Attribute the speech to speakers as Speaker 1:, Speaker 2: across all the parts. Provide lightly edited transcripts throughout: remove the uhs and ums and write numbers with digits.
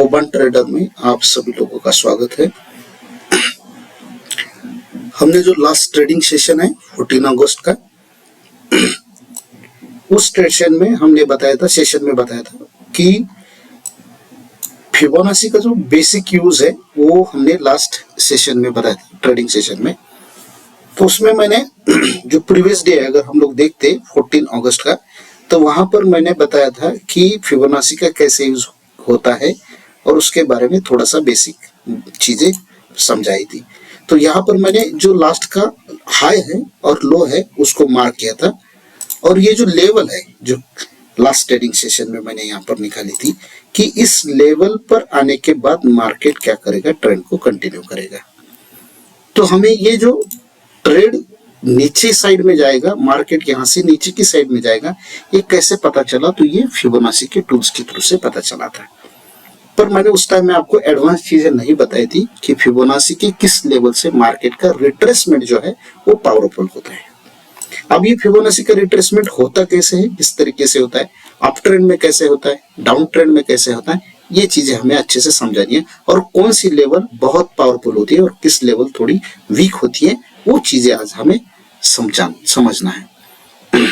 Speaker 1: ओबन trader में आप सभी लोगों का स्वागत है। हमने जो लास्ट ट्रेडिंग सेशन है 14 अगस्त का, उस सेशन में हमने बताया था कि फिबोनाची का जो बेसिक यूज है वो हमने लास्ट सेशन में बताया था, ट्रेडिंग सेशन में। तो उसमें मैंने जो प्रीवियस डे है अगर हम लोग देखते 14 अगस्त का, तो वहां पर मैंने बताया था कि फिबोनाची का कैसे यूज होता है और उसके बारे में थोड़ा सा बेसिक चीजें समझाई थी। तो यहाँ पर मैंने जो लास्ट का हाई है और लो है उसको मार्क किया था, और ये जो लेवल है जो लास्ट ट्रेडिंग सेशन में मैंने यहाँ पर निकाली थी कि इस लेवल पर आने के बाद मार्केट क्या करेगा, ट्रेंड को कंटिन्यू करेगा। तो हमें ये जो ट्रेड नीचे साइड में जाएगा, मार्केट यहाँ से नीचे की साइड में जाएगा, ये कैसे पता चला? तो ये फिबोनाची के टूल्स के थ्रू से पता चला था। पर मैंने उस टाइम में आपको एडवांस चीजें नहीं बताई थी कि फिबोनाची के किस लेवल से मार्केट का रिट्रेसमेंट जो है वो पावरफुल होता है। अब ये फिबोनाची का रिट्रेसमेंट होता कैसे है, किस तरीके से होता है, अप ट्रेंड में कैसे होता है, डाउन ट्रेंड में कैसे होता है, ये चीजें हमें अच्छे से समझानी है। और कौन सी लेवल बहुत पावरफुल होती है और किस लेवल थोड़ी वीक होती है, वो चीजें आज हमें समझना है।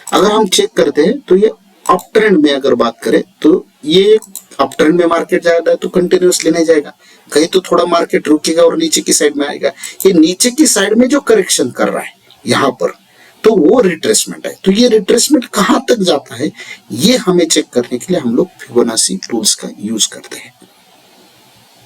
Speaker 1: अगर हम चेक करते हैं तो ये अप ट्रेंड में अगर बात करें तो ये अप ट्रेंड में मार्केट जाएगा तो कंटिन्यूअसली नहीं जाएगा, कहीं तो थोड़ा मार्केट रुकेगा और नीचे की साइड में आएगा। ये नीचे की साइड में जो करेक्शन कर रहा है यहाँ पर, तो वो रिट्रेसमेंट है। तो ये रिट्रेसमेंट कहां तक जाता है, ये हमें चेक करने के लिए हम लोग फिबोनाची टूल्स का यूज करते हैं।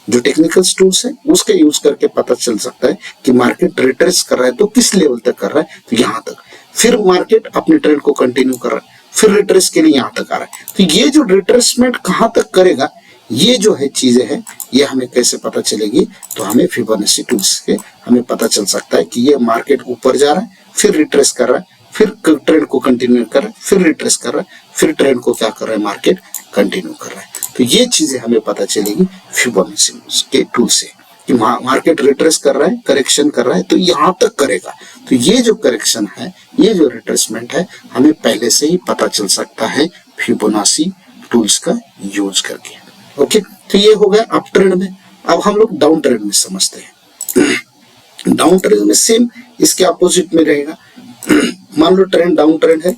Speaker 1: जो टेक्निकल टूल्स है उसका यूज करके पता चल सकता है कि मार्केट रिट्रेस कर रहा है तो किस लेवल तक कर रहा है, तो यहाँ तक, फिर मार्केट अपने ट्रेंड को कंटिन्यू कर रहा है, फिर रिट्रेस के लिए यहाँ तक आ रहा है। तो ये जो रिट्रेसमेंट कहां तक करेगा, ये जो है चीजें हैं, ये हमें कैसे पता चलेगी? तो हमें फिबोनाची टूल्स से हमें पता चल सकता है कि ये मार्केट ऊपर जा रहा है, फिर रिट्रेस कर रहा है, फिर ट्रेंड को कंटिन्यू कर रहा है, फिर रिट्रेस कर रहा है, फिर ट्रेंड को क्या कर रहा है, मार्केट कंटिन्यू कर रहा है। तो ये चीजें हमें पता चलेगी फिबोनाची के टूल से कि मार्केट रिट्रेस कर रहा है, करेक्शन कर रहा है, तो यहाँ तक करेगा। तो ये जो करेक्शन है, ये जो रिट्रेसमेंट है, हमें पहले से ही पता चल सकता है फिबोनाची टूल्स का यूज करके। ओके, तो ये हो गया अप ट्रेंड में। अब हम लोग डाउन ट्रेंड में समझते हैं। डाउन ट्रेंड में सेम इसके अपोजिट में रहेगा। मान लो ट्रेंड डाउन ट्रेंड है,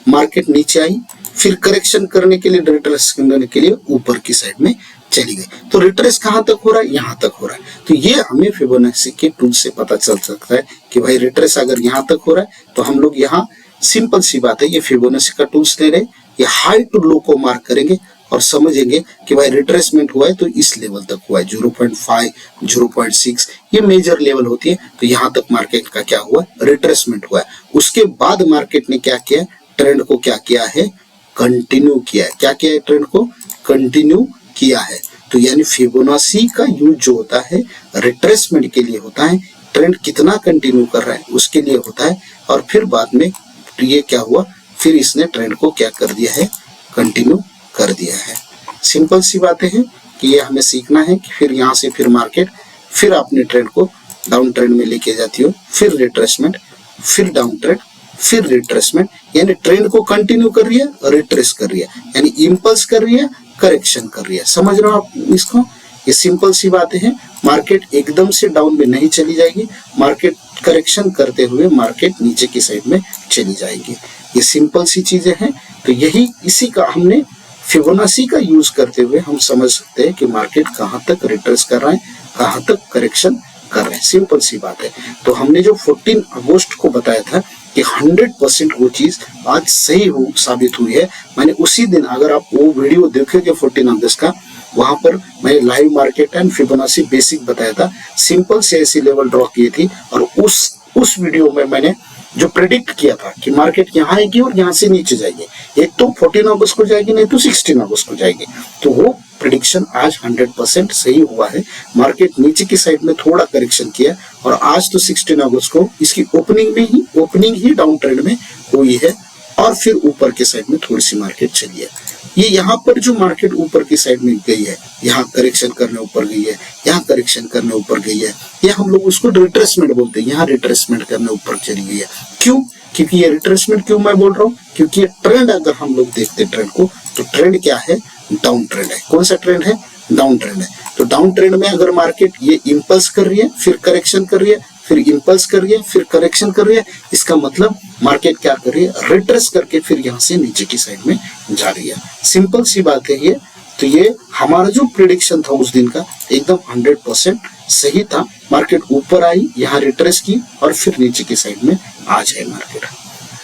Speaker 1: मार्केट नीचे आई, फिर करेक्शन करने के लिए, रिट्रेस करने के लिए ऊपर की साइड में चली गई। तो रिट्रेस कहां तक हो रहा है, यहाँ तक हो रहा है। तो ये हमें फिबोनाची के टूल से पता चल सकता है कि भाई रिट्रेस अगर यहाँ तक हो रहा है तो हम लोग यहाँ, सिंपल सी बात है, ये फिबोनाची का टूल्स ले रहे, ये हाई टू लो को मार्क करेंगे और समझेंगे कि भाई रिट्रेसमेंट हुआ है तो इस लेवल तक हुआ है, 0.5, 0.6, ये मेजर लेवल होती है। तो यहाँ तक मार्केट का क्या हुआ, रिट्रेसमेंट हुआ है। उसके बाद मार्केट ने क्या किया, ट्रेंड को क्या किया है, कंटिन्यू किया है। क्या किया है, ट्रेंड को कंटिन्यू किया है। तो यानी फिबोनाची का यूज जो होता है रिट्रेसमेंट के लिए होता है, ट्रेंड कितना कंटिन्यू कर रहा है उसके लिए होता है। और फिर बाद में ये क्या हुआ, फिर इसने ट्रेंड को क्या कर दिया है, कंटिन्यू कर दिया है। सिंपल सी बातें हैं कि ये हमें सीखना है कि फिर यहाँ से फिर मार्केट फिर अपने ट्रेंड को डाउन ट्रेंड में लेके जाती हो, फिर रिट्रेसमेंट, फिर डाउन ट्रेंड, फिर रिट्रेसमेंट। यानी ट्रेंड को कंटिन्यू कर रही है, रिट्रेस कर रही है, यानी इंपल्स कर रही है, करेक्शन कर रही है। समझ रहे हो आप इसको? ये सिंपल सी बातें हैं। मार्केट एकदम से डाउन में नहीं चली जाएगी, मार्केट करेक्शन करते हुए मार्केट नीचे की साइड में चली जाएगी। ये सिंपल सी चीजें हैं। तो यही, इसी का हमने फिबोनाची का यूज करते हुए हम समझ सकते हैं कि मार्केट कहां तक रिट्रेस कर रहा है, कहां तक करेक्शन कर रहे हैं। सिंपल सी बात है। तो हमने जो 14 अगस्त को बताया था कि 100% वो चीज आज सही साबित हुई है। मैंने उसी दिन, अगर आप वो वीडियो देखोगे 14 अगस्त का, वहां पर मैंने live market and Fibonacci basic बताया था, सिंपल से ऐसी लेवल ड्रॉ की थी। और उस वीडियो में मैंने जो प्रेडिक्ट किया था कि मार्केट यहाँ आएगी और यहाँ से नीचे जाएगी, एक तो 14 अगस्त को जाएगी, नहीं तो 16 अगस्त को जाएगी। तो वो प्रेडिक्शन आज 100% सही हुआ है। मार्केट नीचे की साइड में थोड़ा करेक्शन किया और आज तो 16 अगस्त को इसकी ओपनिंग ही डाउन ट्रेंड में हुई है और फिर ऊपर के साइड में थोड़ी सी मार्केट चली है। ये यहाँ पर जो मार्केट ऊपर की साइड में गई है, यहाँ करेक्शन करने ऊपर गई है, यहाँ करेक्शन करने ऊपर गई है, ये हम लोग उसको रिट्रेसमेंट बोलते हैं। यहाँ रिट्रेसमेंट करने ऊपर चली गई है। क्यों? क्योंकि ये रिट्रेसमेंट क्यों मैं बोल रहा हूँ, क्योंकि ये ट्रेंड अगर हम लोग देखते हैं ट्रेंड को, तो ट्रेंड क्या है, डाउन ट्रेंड है। कौन सा ट्रेंड है, डाउन ट्रेंड है। तो डाउन ट्रेंड में अगर मार्केट ये इंपल्स कर रही है, फिर करेक्शन कर रही है, फिर इंपल्स कर रही है, फिर करेक्शन कर रही है, इसका मतलब मार्केट क्या कर रही है, रिट्रेस करके फिर यहाँ से नीचे की साइड में जा रही है। सिंपल सी बात है ये। तो ये हमारा जो प्रिडिक्शन था उस दिन का एकदम 100% सही था। मार्केट ऊपर आई, यहाँ रिट्रेस की और फिर नीचे की साइड में आ जाए मार्केट।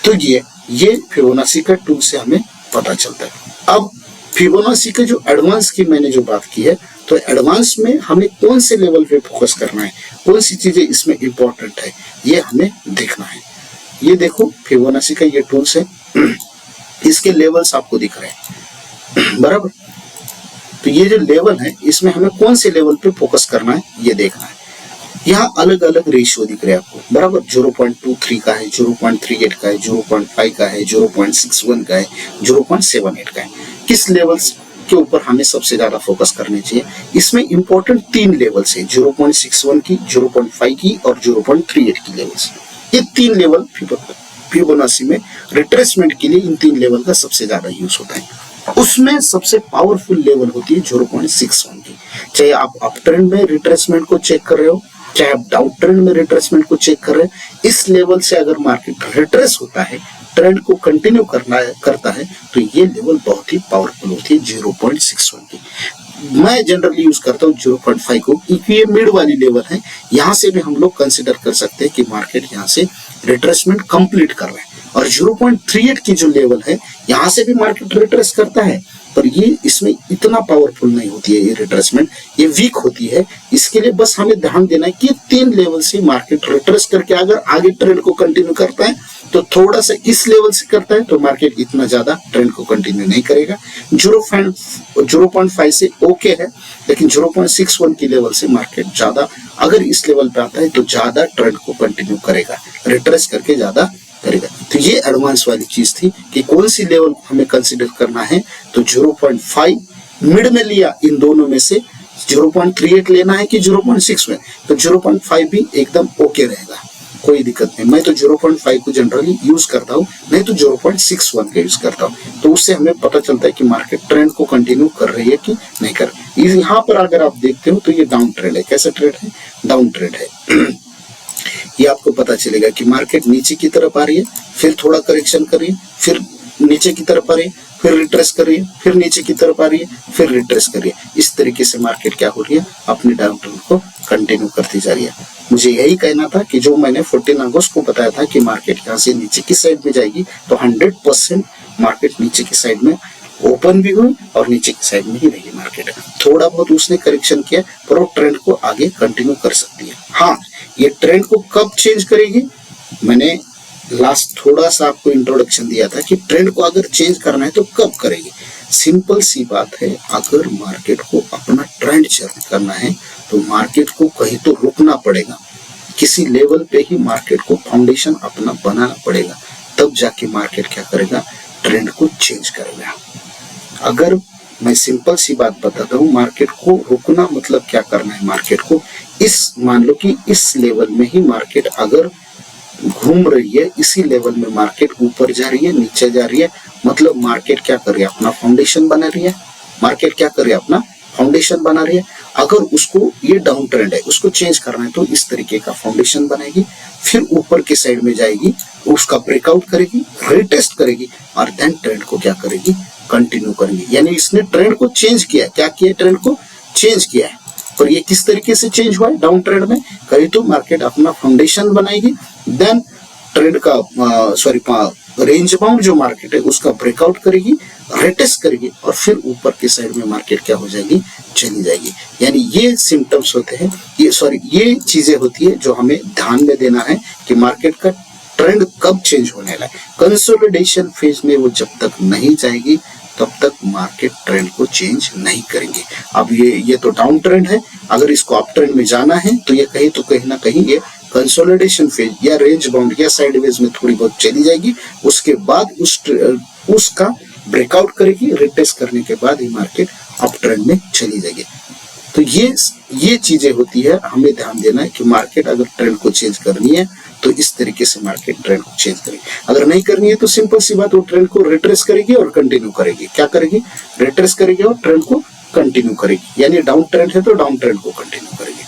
Speaker 1: तो ये फिबोनाची का टूल से हमें पता चलता है। अब फिबोनाची का जो एडवांस की मैंने जो बात की है, तो एडवांस में हमें कौन से लेवल पे फोकस करना है, कौन सी चीजें इसमें इंपॉर्टेंट है, ये हमें देखना है। ये देखो फिबोनाची का ये टूल्स है, इसके लेवल्स आपको दिख रहे हैं बराबर। तो ये जो लेवल है इसमें हमें कौन से लेवल पे फोकस करना है ये देखना है। यहाँ अलग अलग रेशियो दिख रहे हैं आपको बराबर। 0.23 का है, 0.38 का है, 0.5 का है, 0.61 का है, 0.78 का है। किस लेवल्स के ऊपर हमें सबसे ज्यादा फोकस करने चाहिए? इसमें इंपॉर्टेंट 3 लेवल्स है, 0.61 की, 0.5 की और 0.38 की लेवल्स। ये 3 लेवल फिबोनाची में रिट्रेसमेंट के लिए इन 3 लेवल का सबसे ज्यादा यूज होता है। उसमें सबसे पावरफुल लेवल होती है 0.61 की। चाहे आप अप ट्रेंड में रिट्रेसमेंट को चेक कर रहे हो, चाहे आप डाउन ट्रेंड में रिट्रेसमेंट को चेक कर रहे हैं, इस लेवल से अगर मार्केट रिट्रेस होता है, ट्रेंड को कंटिन्यू करता है, तो ये लेवल बहुत ही पावरफुल होती है 0.61 की। मैं जनरली यूज करता हूँ 0.5 को, क्योंकि ये मिड वाली लेवल है। यहाँ से भी हम लोग कंसिडर कर सकते हैं कि मार्केट यहाँ से रिट्रेसमेंट कंप्लीट कर रहा है। और 0.38 की जो लेवल है, यहाँ से भी मार्केट रिट्रेस करता है, पर ये इसमें इतना पावरफुल नहीं होती है ये रिट्रेसमेंट, ये वीक होती है। इसके लिए बस हमें ध्यान देना है कि 3 लेवल से मार्केट रिट्रेस करके अगर आगे ट्रेंड को कंटिन्यू करता है, तो थोड़ा सा इस लेवल से करता है तो मार्केट इतना ज्यादा ट्रेंड को कंटिन्यू नहीं करेगा। 0.5 से ओके है, लेकिन 0.61 की लेवल से मार्केट ज्यादा अगर इस लेवल पे आता है तो ज्यादा ट्रेंड को कंटिन्यू करेगा, रिट्रेस करके ज्यादा करेगा। तो ये एडवांस वाली चीज थी कि कौन सी लेवल हमें कंसीडर करना है। तो 0.5 मिड में लिया, इन दोनों में से 0.38 लेना है कि 0.6 में, तो 0.5 भी एकदम ओके रहेगा, कोई दिक्कत नहीं। मैं तो 0.5 को जनरली यूज करता हूँ, नहीं तो 0.61 का यूज करता हूँ। तो उससे हमें पता चलता है कि मार्केट ट्रेंड को कंटिन्यू कर रही है कि नहीं कर रही। यहाँ पर अगर आप देखते हो तो ये डाउन ट्रेंड है। कैसा ट्रेंड है? डाउन ट्रेंड है। ये आपको पता चलेगा कि मार्केट नीचे की तरफ आ रही है, फिर थोड़ा करेक्शन कर रही है, फिर नीचे की तरफ आ रही है, फिर रिट्रेस कर रही है, फिर नीचे की तरफ आ रही है, फिर रिट्रेस कर रही है। इस तरीके से मार्केट क्या हो रही है, अपनी डाउन ट्रेंड को कंटिन्यू करती जा रही है। मुझे यही कहना था कि जो मैंने 14 अगस्त को बताया था कि मार्केट यहाँ से नीचे की साइड में जाएगी, तो 100% मार्केट नीचे की साइड में ओपन भी हुई और नीचे की साइड में ही रही मार्केट। थोड़ा बहुत उसने करेक्शन किया, पर वो ट्रेंड को आगे कंटिन्यू कर सकती है। हाँ, ये ट्रेंड को कब चेंज करेगी, मैंने लास्ट थोड़ा सा आपको इंट्रोडक्शन दिया था कि ट्रेंड को अगर चेंज करना है तो कब करेगी। सिंपल सी बात है, अगर मार्केट को अपना ट्रेंड चेंज करना है तो मार्केट को कहीं तो रुकना पड़ेगा, किसी लेवल पे ही मार्केट को फाउंडेशन अपना बनाना पड़ेगा, तब जाके मार्केट क्या करेगा, ट्रेंड को चेंज करेगा। अगर मैं सिंपल सी बात बताता हूँ, मार्केट को रुकना मतलब क्या करना है, मार्केट को मान लो कि इस लेवल में ही मार्केट अगर घूम रही है, इसी लेवल में मार्केट ऊपर जा रही है, नीचे जा रही है, मतलब मार्केट क्या कर रही है, अपना फाउंडेशन बना रही है। मार्केट क्या कर रही है, अपना फाउंडेशन बना रही है। अगर उसको ये डाउन ट्रेंड है, उसको चेंज करना है तो इस तरीके का फाउंडेशन बनाएगी, फिर ऊपर की साइड में जाएगी, उसका ब्रेकआउट करेगी, रिटेस्ट करेगी और देन ट्रेंड को क्या करेगी, कंटिन्यू करेगी। यानी इसने ट्रेंड को चेंज किया। क्या किया? ट्रेंड को चेंज किया है। और ये किस तरीके से चेंज हुआ है डाउन ट्रेंड में? कहीं तो मार्केट अपना फाउंडेशन बनाएगी, देन ट्रेंड का रेंज बाउंड जो मार्केट है उसका ब्रेकआउट करेगी, रिटेस्ट करेगी और फिर ऊपर की साइड में मार्केट क्या हो जाएगी, चली जाएगी। यानी ये सिम्टम्स होते हैं, ये चीजें होती है जो हमें ध्यान में देना है कि मार्केट का ट्रेंड कब चेंज होने वाला है। कंसोलिडेशन फेज में वो जब तक नहीं जाएगी तब तक मार्केट ट्रेंड को चेंज नहीं करेंगे। अब ये तो डाउन ट्रेंड है, अगर इसको अप ट्रेंड में जाना है तो ये कहीं ना कहीं ये कंसोलिडेशन फेज या रेंज बाउंड या साइडवेज में थोड़ी बहुत चली जाएगी, उसके बाद उसका ब्रेकआउट करेगी, रिटेस्ट करने के बाद ही मार्केट अप ट्रेंड में चली जाएगी। तो ये चीजें होती है, हमें ध्यान देना है कि मार्केट अगर ट्रेंड को चेंज करनी है तो इस तरीके से मार्केट ट्रेंड को चेंज करेगी। अगर नहीं करनी है तो सिंपल सी बात, वो ट्रेंड को रिट्रेस करेगी और कंटिन्यू करेगी। क्या करेगी? रिट्रेस करेगी और ट्रेंड को कंटिन्यू करेगी, यानी डाउन ट्रेंड है तो डाउन ट्रेंड को कंटिन्यू करेगी।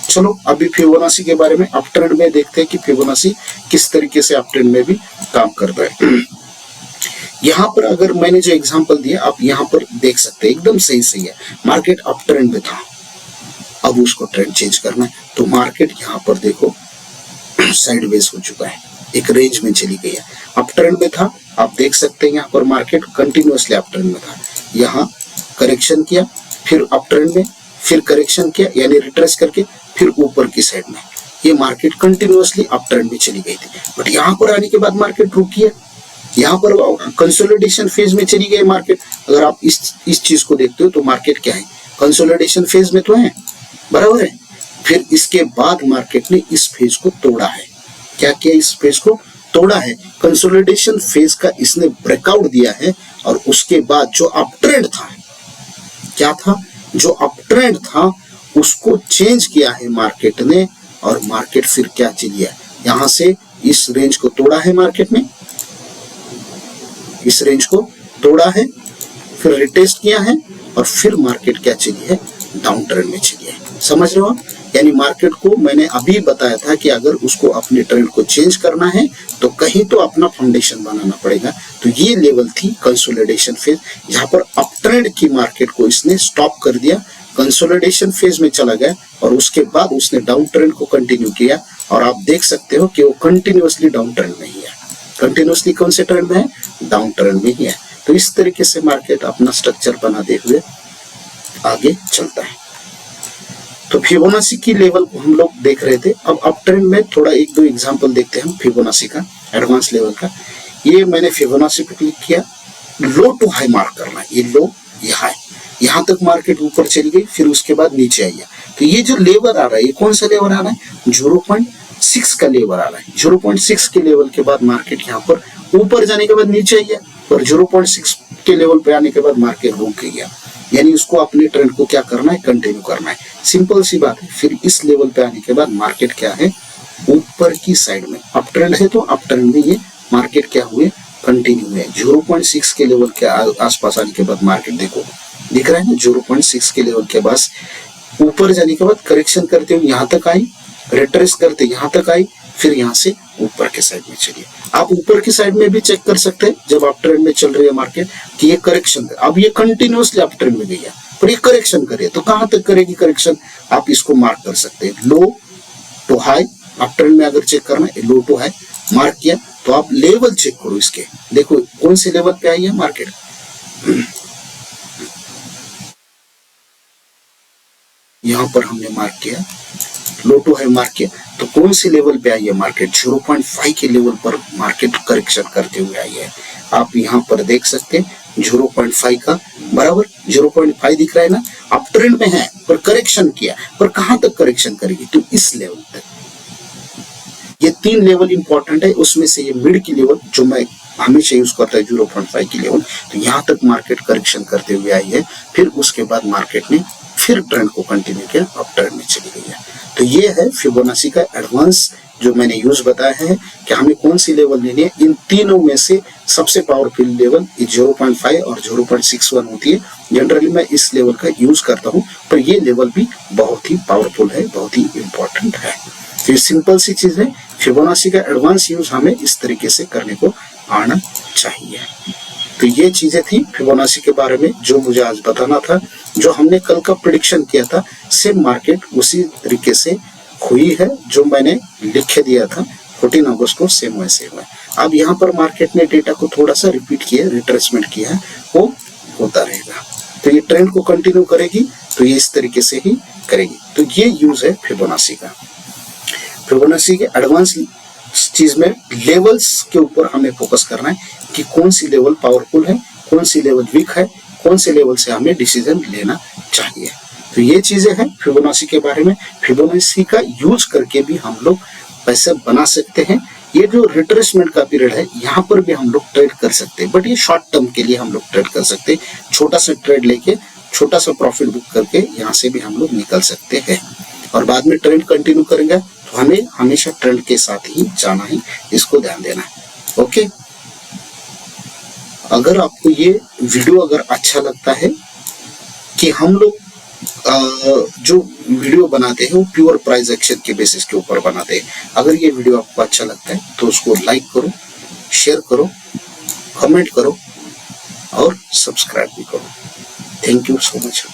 Speaker 1: चलो अभी फिबोनाची के बारे में अप ट्रेंड में देखते हैं कि फिबोनाची किस तरीके से अप ट्रेंड में भी काम करता है। यहाँ पर अगर मैंने जो एग्जांपल दिया आप यहाँ पर देख सकते हैं, एकदम सही है। मार्केट अप ट्रेंड में था, अब उसको ट्रेंड चेंज करना है, तो मार्केट यहाँ पर देखो साइडवेज हो चुका है, एक रेंज में चली गई है। अप ट्रेंड में था, आप देख सकते हैं यहाँ पर मार्केट कंटिन्यूअसली अप ट्रेंड में था, यहाँ करेक्शन किया, फिर अप ट्रेंड में, फिर करेक्शन किया यानी रिट्रेस करके, फिर ऊपर की साइड में ये मार्केट कंटिन्यूअसली अप ट्रेंड में चली गई थी। बट यहाँ पर आने के बाद मार्केट रुकी है, यहाँ पर कंसोलिडेशन फेज में चली गई मार्केट। अगर आप इस चीज को देखते हो तो मार्केट क्या है, कंसोलिडेशन फेज में तो है, बराबर है। फिर इसके बाद मार्केट ने इस फेज को तोड़ा है, क्या किया, इस फेज को तोड़ा है, कंसोलिडेशन फेज का इसने ब्रेकआउट दिया है। और उसके बाद जो अप ट्रेंड था, क्या था, जो अप ट्रेंड था उसको चेंज किया है मार्केट ने, और मार्केट फिर क्या चली है, यहां से इस रेंज को तोड़ा है मार्केट ने, इस रेंज को तोड़ा है, फिर रिटेस्ट किया है, और फिर मार्केट क्या चली है, डाउन ट्रेंड में चली है। समझ रहे हो आप, यानी मार्केट को मैंने अभी बताया था कि अगर उसको अपने ट्रेंड को चेंज करना है तो कहीं तो अपना फाउंडेशन बनाना पड़ेगा। तो ये लेवल थी कंसोलिडेशन फेज, जहां पर अप ट्रेंड की मार्केट को इसने स्टॉप कर दिया, कंसोलिडेशन फेज में चला गया, और उसके बाद उसने डाउन ट्रेंड को कंटिन्यू किया। और आप देख सकते हो कि वो कंटिन्यूअसली डाउन ट्रेंड में ही है, कंटिन्यूअसली कौन से ट्रेंड में है, डाउन ट्रेंड में ही है। तो इस तरीके से मार्केट अपना स्ट्रक्चर बनाते हुए आगे चलता है। तो फिबोनाची की लेवल को हम लोग देख रहे थे। अब अप ट्रेंड में थोड़ा एक दो एग्जांपल देखते हैं हम फिबोनाची का, एडवांस लेवल का। ये मैंने फिबोनाची पे क्लिक किया, लो टू हाई मार्क करना है, ये लो ये हाई, यहाँ तक मार्केट ऊपर चली गई, फिर उसके बाद नीचे आई है। तो ये जो लेवल आ रहा है, ये कौन सा लेवल आ रहा है, 0.6 का लेवल आ रहा है। 0.6 के लेवल के बाद मार्केट यहाँ पर ऊपर जाने के बाद नीचे आई है, और 0.6 के लेवल पे आने के बाद मार्केट रुक गई है, यानी उसको अपने ट्रेंड को क्या करना है, कंटिन्यू करना है। सिंपल सी बात है। फिर इस लेवल पे आने के बाद मार्केट क्या है, ऊपर की साइड में, अप ट्रेंड है तो अप ट्रेंड में ये मार्केट क्या हुए, कंटिन्यू है। 0.6 के लेवल के आसपास आने के बाद मार्केट देखो दिख रहा है ना, 0.6 के लेवल के पास ऊपर जाने के बाद करेक्शन करते हुए यहाँ तक आई, रिट्रेस करते यहाँ तक आई, फिर यहाँ से ऊपर के साइड में चलिए। आप ऊपर की साइड में भी चेक कर सकते हैं जब अप ट्रेंड में चल रही है मार्केट कि ये करेक्शन, अब ये कंटिन्यूअसली अप ट्रेंड में गई है, पर ये करेक्शन करे तो कहां तक करेगी करेक्शन, आप इसको मार्क कर सकते हैं, लो टू हाई। अप ट्रेंड में अगर चेक करना है, लो टू हाई मार्क किया, तो आप लेवल चेक करो इसके, देखो कौन से लेवल पे आई है मार्केट। यहां पर हमने मार्क किया, लो टू हाई मार्क किया, तो कौन सी लेवल पे आई है मार्केट, 0.5 के लेवल पर मार्केट करेक्शन करते हुए आई है। आप यहाँ पर देख सकते हैं 0.5 का बराबर 0.5 दिख रहा है ना, अप ट्रेंड में है पर करेक्शन किया, पर कहां तक करेक्शन करेगी, तो इस लेवल तक। ये 3 लेवल इंपॉर्टेंट है, उसमें से ये मिड की लेवल जो मैं हमेशा यूज करता है 0.5 की लेवल, तो यहाँ तक मार्केट करेक्शन करते हुए आई है। फिर उसके बाद मार्केट ने फिर ट्रेंड को कंटिन्यू किया, अप ट्रेंड में चली गई है। तो ये है फिबोनाची का एडवांस जो मैंने यूज बताया है कि हमें कौन सी लेवल लेनी है। इन तीनों में से सबसे पावरफुल लेवल 0.5 और 0.61 होती है। जनरली मैं इस लेवल का यूज करता हूं, पर ये लेवल भी बहुत ही पावरफुल है, बहुत ही इंपॉर्टेंट है। तो ये सिंपल सी चीज है, फिबोनाची का एडवांस यूज हमें इस तरीके से करने को आना चाहिए। तो ये चीजें थी फिबोनाची के बारे में जो मुझे आज बताना था। जो हमने कल का प्रेडिक्शन किया था, सेम मार्केट उसी तरीके से हुई है जो मैंने लिख के दिया था 14 अगस्त को, सेम वैसे हुआ। अब यहाँ पर मार्केट ने डेटा को थोड़ा सा रिपीट किया, रिट्रेसमेंट किया है, वो होता रहेगा। तो ये ट्रेंड को कंटिन्यू करेगी, तो ये इस तरीके से ही करेगी। तो ये यूज है फिबोनाची का। फिबोनाची के एडवांस चीज में लेवल्स के ऊपर हमें फोकस करना है कि कौन सी लेवल पावरफुल है, कौन सी लेवल वीक है, कौन से लेवल से हमें डिसीजन लेना चाहिए। तो ये चीजें हैं फिबोनाची के बारे में। फिबोनाची का यूज करके भी हम लोग पैसे बना सकते हैं। ये जो रिट्रेसमेंट का पीरियड है, यहाँ पर भी हम लोग ट्रेड कर सकते हैं, बट ये शॉर्ट टर्म के लिए हम लोग ट्रेड कर सकते हैं। छोटा सा ट्रेड लेके छोटा सा प्रॉफिट बुक करके यहाँ से भी हम लोग निकल सकते हैं, और बाद में ट्रेंड कंटिन्यू करेंगे तो हमें हमेशा ट्रेंड के साथ ही जाना है, इसको ध्यान देना है। ओके, अगर आपको ये वीडियो अगर अच्छा लगता है कि हम लोग जो वीडियो बनाते हैं वो प्योर प्राइस एक्शन के बेसिस के ऊपर बनाते हैं। अगर ये वीडियो आपको अच्छा लगता है तो उसको लाइक करो, शेयर करो, कमेंट करो और सब्सक्राइब भी करो। Thank you so much.